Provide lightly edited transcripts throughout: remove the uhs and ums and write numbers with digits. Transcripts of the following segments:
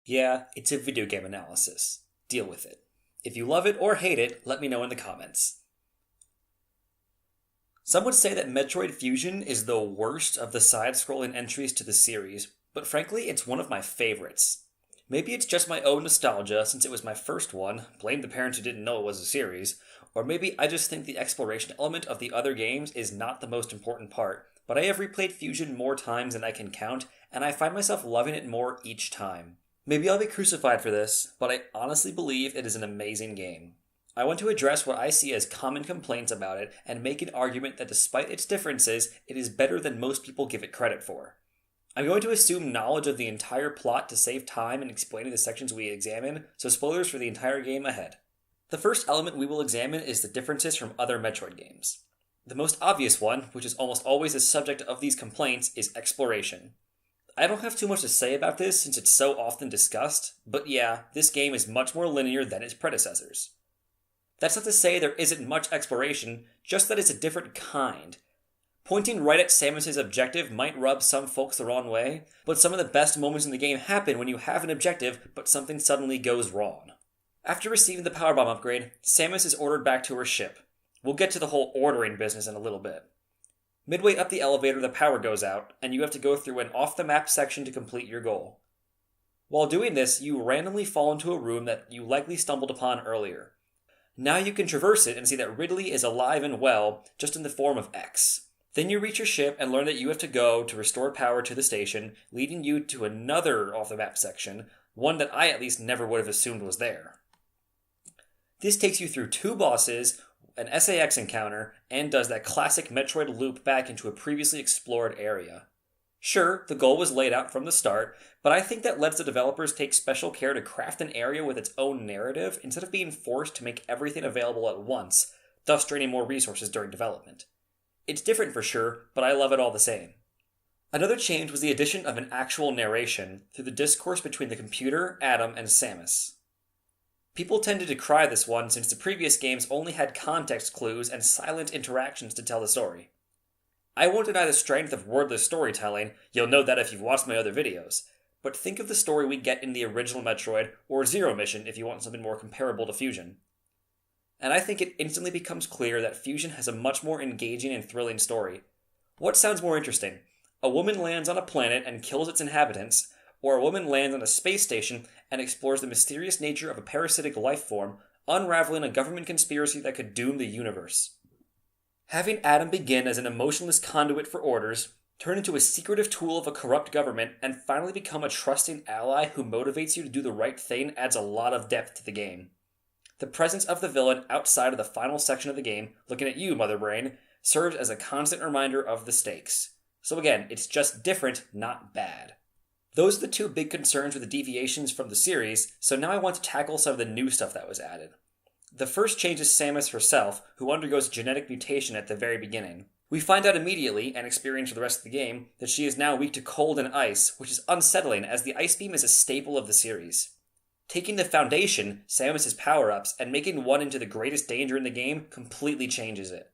Yeah, it's a video game analysis. Deal with it. If you love it or hate it, let me know in the comments. Some would say that Metroid Fusion is the worst of the side scrolling entries to the series, but frankly, it's one of my favorites. Maybe it's just my own nostalgia since it was my first one, blame the parents who didn't know it was a series, or maybe I just think the exploration element of the other games is not the most important part, but I have replayed Fusion more times than I can count, and I find myself loving it more each time. Maybe I'll be crucified for this, but I honestly believe it is an amazing game. I want to address what I see as common complaints about it and make an argument that despite its differences, it is better than most people give it credit for. I'm going to assume knowledge of the entire plot to save time in explaining the sections we examine, so spoilers for the entire game ahead. The first element we will examine is the differences from other Metroid games. The most obvious one, which is almost always the subject of these complaints, is exploration. I don't have too much to say about this since it's so often discussed, but yeah, this game is much more linear than its predecessors. That's not to say there isn't much exploration, just that it's a different kind. Pointing right at Samus's objective might rub some folks the wrong way, but some of the best moments in the game happen when you have an objective, but something suddenly goes wrong. After receiving the powerbomb upgrade, Samus is ordered back to her ship. We'll get to the whole ordering business in a little bit. Midway up the elevator, the power goes out, and you have to go through an off-the-map section to complete your goal. While doing this, you randomly fall into a room that you likely stumbled upon earlier. Now you can traverse it and see that Ridley is alive and well, just in the form of X. Then you reach your ship and learn that you have to go to restore power to the station, leading you to another off-the-map section, one that I at least never would have assumed was there. This takes you through two bosses, an SAX encounter, and does that classic Metroid loop back into a previously explored area. Sure, the goal was laid out from the start, but I think that lets the developers take special care to craft an area with its own narrative instead of being forced to make everything available at once, thus draining more resources during development. It's different for sure, but I love it all the same. Another change was the addition of an actual narration through the discourse between the computer, Adam, and Samus. People tended to decry this one since the previous games only had context clues and silent interactions to tell the story. I won't deny the strength of wordless storytelling, you'll know that if you've watched my other videos, but think of the story we get in the original Metroid, or Zero Mission if you want something more comparable to Fusion. And I think it instantly becomes clear that Fusion has a much more engaging and thrilling story. What sounds more interesting? A woman lands on a planet and kills its inhabitants, or a woman lands on a space station and explores the mysterious nature of a parasitic life form, unraveling a government conspiracy that could doom the universe. Having Adam begin as an emotionless conduit for orders, turn into a secretive tool of a corrupt government, and finally become a trusting ally who motivates you to do the right thing adds a lot of depth to the game. The presence of the villain outside of the final section of the game, looking at you, Mother Brain, serves as a constant reminder of the stakes. So again, it's just different, not bad. Those are the two big concerns with the deviations from the series, so now I want to tackle some of the new stuff that was added. The first change is Samus herself, who undergoes genetic mutation at the very beginning. We find out immediately, and experience for the rest of the game, that she is now weak to cold and ice, which is unsettling as the ice beam is a staple of the series. Taking the foundation, Samus' power-ups, and making one into the greatest danger in the game completely changes it.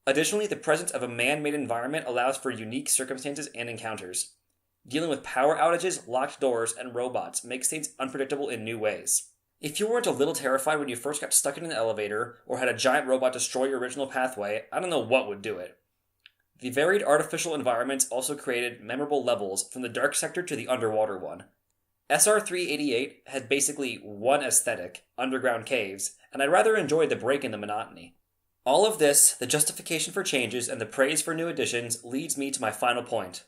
Additionally, the presence of a man-made environment allows for unique circumstances and encounters. Dealing with power outages, locked doors, and robots makes things unpredictable in new ways. If you weren't a little terrified when you first got stuck in an elevator, or had a giant robot destroy your original pathway, I don't know what would do it. The varied artificial environments also created memorable levels, from the dark sector to the underwater one. SR388 had basically one aesthetic, underground caves, and I rather enjoyed the break in the monotony. All of this, the justification for changes and the praise for new additions, leads me to my final point.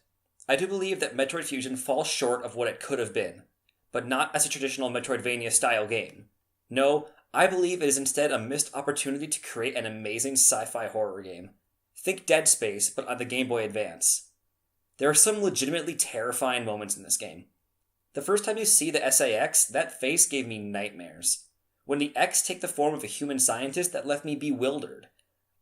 I do believe that Metroid Fusion falls short of what it could have been, but not as a traditional Metroidvania-style game. No, I believe it is instead a missed opportunity to create an amazing sci-fi horror game. Think Dead Space, but on the Game Boy Advance. There are some legitimately terrifying moments in this game. The first time you see the SAX, that face gave me nightmares. When the X take the form of a human scientist, that left me bewildered.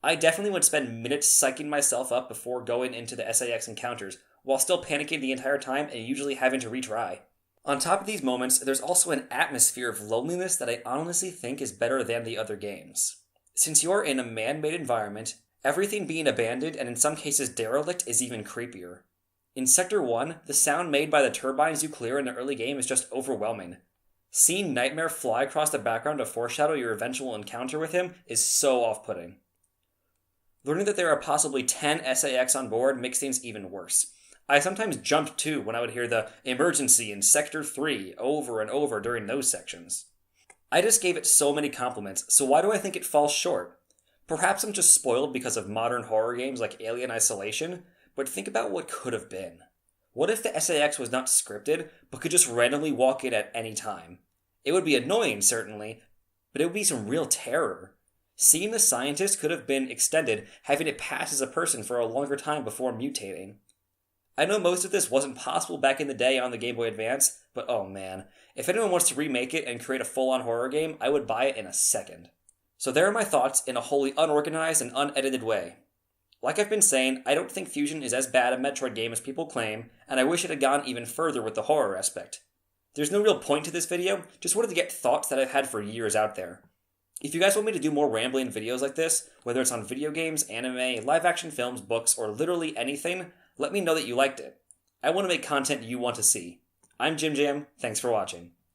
I definitely would spend minutes psyching myself up before going into the SAX encounters, while still panicking the entire time and usually having to retry. On top of these moments, there's also an atmosphere of loneliness that I honestly think is better than the other games. Since you're in a man-made environment, everything being abandoned and in some cases derelict is even creepier. In Sector 1, the sound made by the turbines you clear in the early game is just overwhelming. Seeing Nightmare fly across the background to foreshadow your eventual encounter with him is so off-putting. Learning that there are possibly 10 SAX on board makes things even worse. I sometimes jumped too when I would hear the emergency in Sector 3 over and over during those sections. I just gave it so many compliments, so why do I think it falls short? Perhaps I'm just spoiled because of modern horror games like Alien Isolation, but think about what could have been. What if the SAX was not scripted, but could just randomly walk in at any time? It would be annoying, certainly, but it would be some real terror. Seeing the scientist could have been extended, having it pass as a person for a longer time before mutating. I know most of this wasn't possible back in the day on the Game Boy Advance, but oh man, if anyone wants to remake it and create a full-on horror game, I would buy it in a second. So there are my thoughts in a wholly unorganized and unedited way. Like I've been saying, I don't think Fusion is as bad a Metroid game as people claim, and I wish it had gone even further with the horror aspect. There's no real point to this video, just wanted to get thoughts that I've had for years out there. If you guys want me to do more rambling videos like this, whether it's on video games, anime, live-action films, books, or literally anything, let me know that you liked it. I want to make content you want to see. I'm Jim Jam, thanks for watching.